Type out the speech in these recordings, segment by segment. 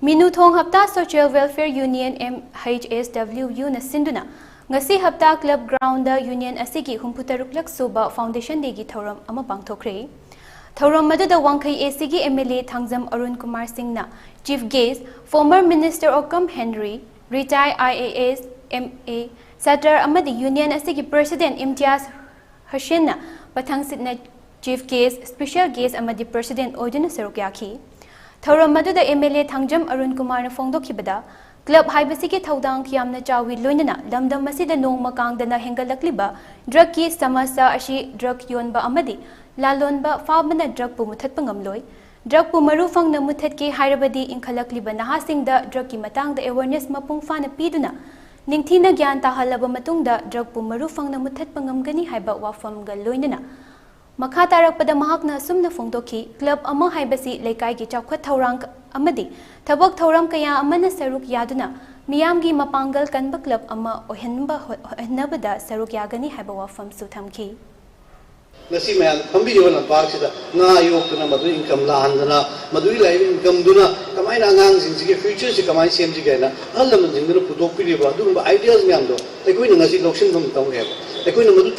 Minuthong Hapta Social Welfare Union MHSWU na sinduna ngasi hapta club ground da union asigi humputaruk suba foundation degi thoram ama pangthokre thoram maduda wangkai asigi MLA Thangjam Arunkumar Singhna chief guest former minister Okam Henry retired IAS MA Satar amadi union asigi president Imtiaz Hashinna pathang sitna chief guest special guest amadi president Odina Sarukyaki thoram maduda MLA Thangjam Arunkumar na fongdokhibada club haibasiki thaudang yamna chawi loinana damdam masida nong makangdana Ikhatlakliba drug ki samasa ashi drug yonba amadi lalonba fabana drug pu muthat pangamloi drug pu maru phangna muthat ki hairabadi Ikhatlakliba nahasingda drug ki matangda awareness mapung fana piduna ningthina gyan tahalaba matungda drug pu maru phangna muthat pangamgani haiba wafam ga loinana makha tarakpada mahakna sumna fongdoki club ama haibasi laikai gi chawkhat thorang amadi thabak thoram kaya amana saruk yaduna miyamgi mapangal kanba club ama ohenbada saruk yagani haiba wafam su thamki nasi mayam pambiriwa na park sida nga yokna madu income la handana madu lai income duna kamai na ngang sing sige future si kamai sem ji gaina allaman jing duna pudok piriwa du ba ideas myam do ekoi na ngasi lokshin dum taw heba ekoi na madu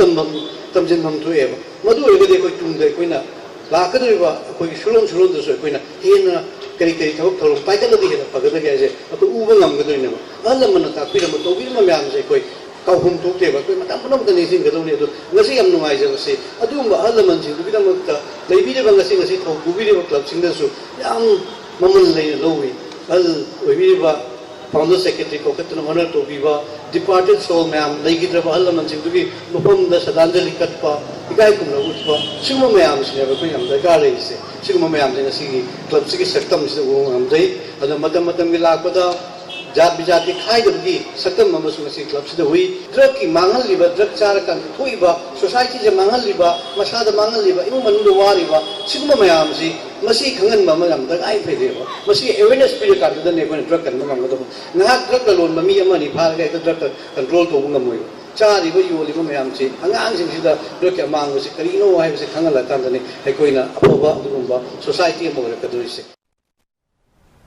tamjin bam tu eba madu ege de koi tum de koi na la kadriwa koi shulon do so koi na hena kari thok thorong pai kana di hena pagada ga je aku uba ngam ga doine ma allaman ta pira ma to bir ma myam je koi kauhum tok te ba koi matam panam ta nising ga done do ngasi yam nungai je se adumba allaman ji du bidam ta leibi de banga sing ngasi thok bubi de club sing da su yam mamun lei lowi al obi ba founder secretary ko katna honor to biwa departed soul ma'am legi draba allaman sing du bi mupam da sadanjali katpa ikai kum na utpa singma ma'am sine ba koi am da ga rei se singma ma'am de ngasi club sigi saktam se wo am dai ada matam gi lakpada जात बिजात की खाई दबगी सकम ममसु मसी club से हुई drug की मांगल लिबा drug चार का थोइबा सोसाइटी जे मांगल लिबा मसाद मांगल लिबा इमु मनु वारिबा सिगम मयाम सी मसी खंगन मम हम द आई फेदेबा मसी अवेयरनेस पिरियड का दने कोन ड्रग कन मम गदो ना ड्रग लोन ममी अमनी फार ga ड्रग कंट्रोल तो ngam चारिबो योलिबो मयाम सी अंगांग सिंग सिदा ड्रग के मांग से करिनो हाय से खंगल ला तांदने हे कोइना अफबा दुगुंबा सोसाइटी मो रकदोइसे